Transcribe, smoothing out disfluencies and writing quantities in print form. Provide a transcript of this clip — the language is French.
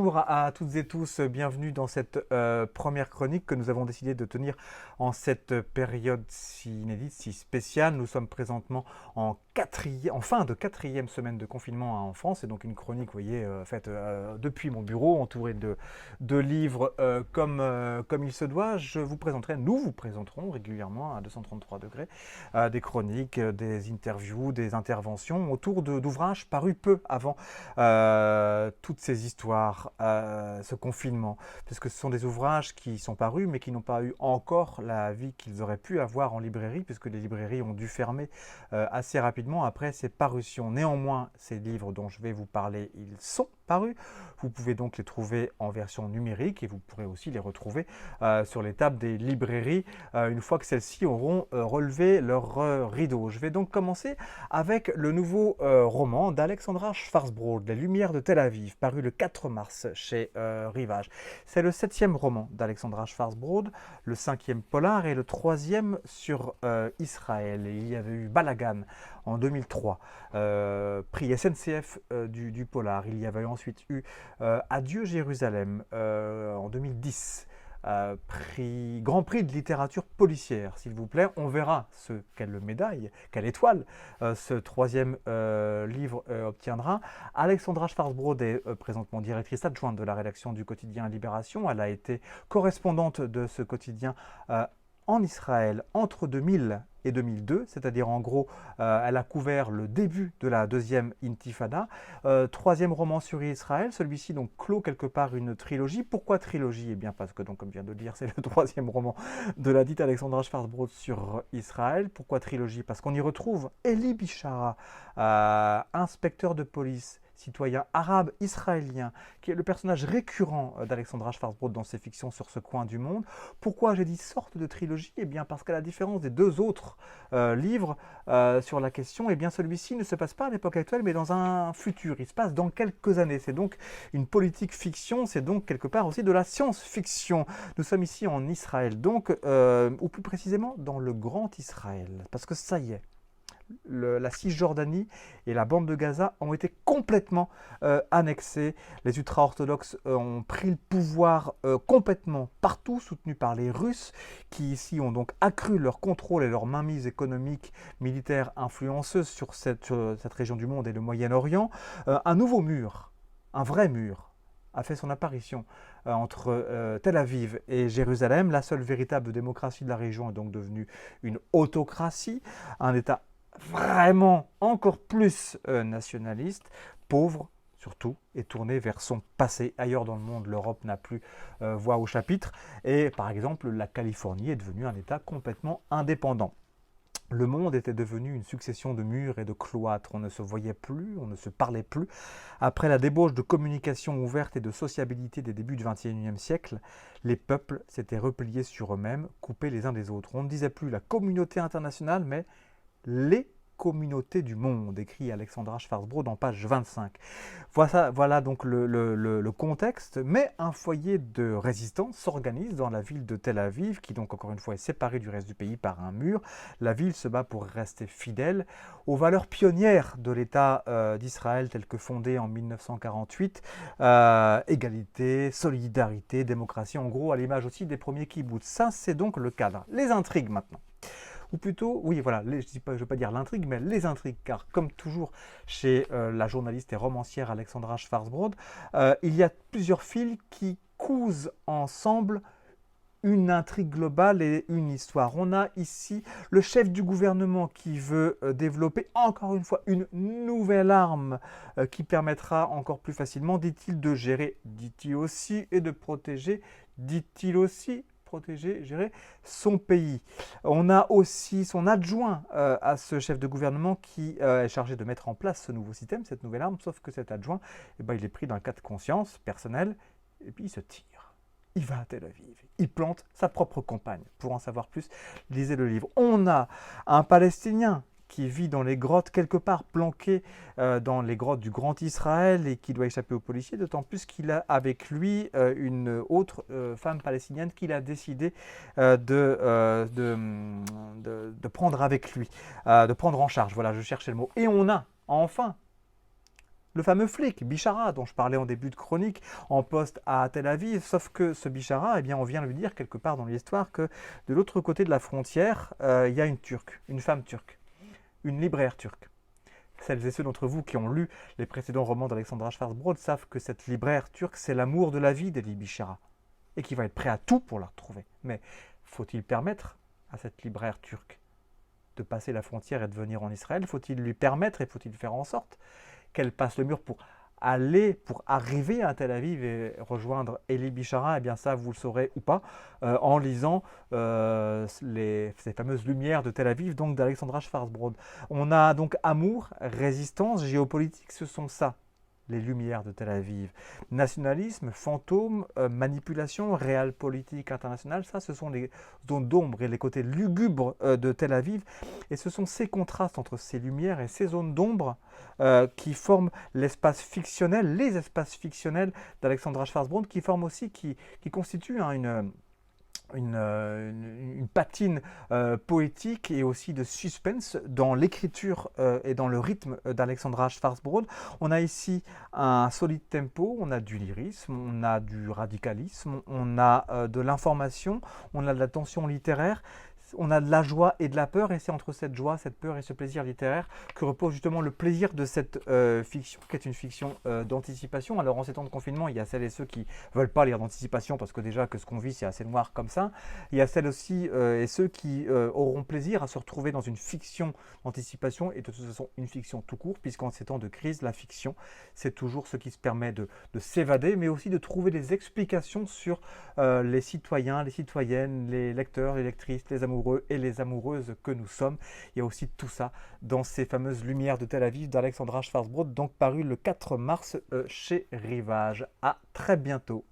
Bonjour à toutes et tous, bienvenue dans cette première chronique que nous avons décidé de tenir en cette période si inédite, si spéciale. Nous sommes présentement en fin de quatrième semaine de confinement en France, et donc une chronique, vous voyez, faite depuis mon bureau, entourée de livres comme il se doit. Nous vous présenterons régulièrement à 233 degrés des chroniques, des interviews, des interventions autour d'ouvrages parus peu avant toutes ces histoires, ce confinement, puisque ce sont des ouvrages qui sont parus mais qui n'ont pas eu encore la vie qu'ils auraient pu avoir en librairie, puisque les librairies ont dû fermer assez rapidement après ces parutions. Néanmoins, ces livres dont je vais vous parler, ils sont parus. Vous pouvez donc les trouver en version numérique et vous pourrez aussi les retrouver sur les tables des librairies une fois que celles-ci auront relevé leur rideau. Je vais donc commencer avec le nouveau roman d'Alexandra Schwarzbrod, Les Lumières de Tel Aviv, paru le 4 mars chez Rivage. C'est le 7e roman d'Alexandra Schwarzbrod, le 5e polar et le 3e sur Israël. Et il y avait eu Balagan en 2003, prix SNCF du polar. Il y avait ensuite eu Adieu Jérusalem en 2010. Grand prix de littérature policière, s'il vous plaît. On verra quelle médaille, quelle étoile ce troisième livre obtiendra. Alexandra Schwarzbrod est présentement directrice adjointe de la rédaction du quotidien Libération. Elle a été correspondante de ce quotidien en Israël entre 2000 et 2002, c'est-à-dire en gros, elle a couvert le début de la deuxième intifada. Troisième roman sur Israël, celui-ci donc clôt quelque part une trilogie. Pourquoi trilogie? Eh bien parce que, donc, comme je viens de le dire, c'est le troisième roman de la dite Alexandra Schwarzbrod sur Israël. Pourquoi trilogie? Parce qu'on y retrouve Elie Bishara, inspecteur de police, citoyen arabe israélien, qui est le personnage récurrent d'Alexandra Schwarzbrod dans ses fictions sur ce coin du monde. Pourquoi j'ai dit sorte de trilogie? Eh bien parce qu'à la différence des deux autres livres sur la question, eh bien celui-ci ne se passe pas à l'époque actuelle, mais dans un futur. Il se passe dans quelques années. C'est donc une politique fiction, c'est donc quelque part aussi de la science-fiction. Nous sommes ici en Israël, donc, ou plus précisément dans le Grand Israël, parce que ça y est, la Cisjordanie et la bande de Gaza ont été complètement annexées. Les ultra-orthodoxes ont pris le pouvoir complètement partout, soutenus par les Russes, qui ici ont donc accru leur contrôle et leur mainmise économique, militaire, influenceuse sur cette région du monde et le Moyen-Orient. Un nouveau mur, un vrai mur, a fait son apparition entre Tel Aviv et Jérusalem. La seule véritable démocratie de la région est donc devenue une autocratie, un État vraiment encore plus nationaliste, pauvre surtout, et tourné vers son passé. Ailleurs dans le monde, l'Europe n'a plus voix au chapitre, et par exemple, la Californie est devenue un État complètement indépendant. Le monde était devenu une succession de murs et de cloîtres. On ne se voyait plus, on ne se parlait plus. Après la débauche de communication ouverte et de sociabilité des débuts du XXIe siècle, les peuples s'étaient repliés sur eux-mêmes, coupés les uns des autres. On ne disait plus la communauté internationale, mais les communautés du monde, écrit Alexandra Schwarzbrod en page 25. Voilà donc le contexte, mais un foyer de résistance s'organise dans la ville de Tel Aviv, qui donc encore une fois est séparée du reste du pays par un mur. La ville se bat pour rester fidèle aux valeurs pionnières de l'État d'Israël tel que fondé en 1948, égalité, solidarité, démocratie, en gros à l'image aussi des premiers kibboutz. Ça c'est donc le cadre. Les intrigues maintenant. Ou plutôt, oui voilà, je ne veux pas dire l'intrigue, mais les intrigues, car comme toujours chez la journaliste et romancière Alexandra Schwarzbrod, il y a plusieurs fils qui cousent ensemble une intrigue globale et une histoire. On a ici le chef du gouvernement qui veut développer encore une fois une nouvelle arme qui permettra encore plus facilement, dit-il, de gérer, dit-il aussi, et de protéger, dit-il aussi, gérer son pays. On a aussi son adjoint à ce chef de gouvernement qui est chargé de mettre en place ce nouveau système, cette nouvelle arme, sauf que cet adjoint, eh ben, il est pris dans un cas de conscience personnel et puis il se tire. Il va à Tel Aviv, il plante sa propre compagne. Pour en savoir plus, lisez le livre. On a un Palestinien qui vit dans les grottes quelque part, planqué dans les grottes du Grand Israël et qui doit échapper aux policiers, d'autant plus qu'il a avec lui une autre femme palestinienne qu'il a décidé de prendre avec lui, de prendre en charge. Voilà, je cherchais le mot. Et on a enfin le fameux flic, Bichara, dont je parlais en début de chronique, en poste à Tel Aviv, sauf que ce Bichara, eh bien, on vient lui dire quelque part dans l'histoire que de l'autre côté de la frontière, il y a une Turque, une femme turque, une libraire turque. Celles et ceux d'entre vous qui ont lu les précédents romans d'Alexandra Schwarzbrod savent que cette libraire turque, c'est l'amour de la vie d'Elie Bichara, et qui va être prêt à tout pour la retrouver. Mais faut-il permettre à cette libraire turque de passer la frontière et de venir en Israël? Faut-il lui permettre et faut-il faire en sorte qu'elle passe le mur pour arriver à Tel Aviv et rejoindre Elie Bichara? Eh bien ça, vous le saurez ou pas, en lisant ces fameuses lumières de Tel Aviv, donc d'Alexandra Schwarzbrod. On a donc amour, résistance, géopolitique, ce sont ça, les lumières de Tel Aviv. Nationalisme, fantôme, manipulation, réel politique internationale, ça ce sont les zones d'ombre et les côtés lugubres de Tel Aviv. Et ce sont ces contrastes entre ces lumières et ces zones d'ombre qui forment l'espace fictionnel, les espaces fictionnels d'Alexandra Schwarzbrod, qui forment aussi, qui constituent une patine poétique et aussi de suspense dans l'écriture et dans le rythme d'Alexandra Schwarzbrod. On a ici un solide tempo, on a du lyrisme, on a du radicalisme, on a de l'information, on a de la tension littéraire. On a de la joie et de la peur, et c'est entre cette joie, cette peur et ce plaisir littéraire que repose justement le plaisir de cette fiction, qui est une fiction d'anticipation. Alors en ces temps de confinement, il y a celles et ceux qui ne veulent pas lire d'anticipation parce que déjà que ce qu'on vit c'est assez noir comme ça. Il y a celles aussi et ceux qui auront plaisir à se retrouver dans une fiction d'anticipation, et de toute façon une fiction tout court, puisqu'en ces temps de crise, la fiction c'est toujours ce qui se permet de s'évader, mais aussi de trouver des explications sur les citoyens, les citoyennes, les lecteurs, les lectrices, les amoureux et les amoureuses que nous sommes. Il y a aussi tout ça dans ces fameuses lumières de Tel Aviv d'Alexandra Schwarzbrod, donc paru le 4 mars chez Rivage. À très bientôt.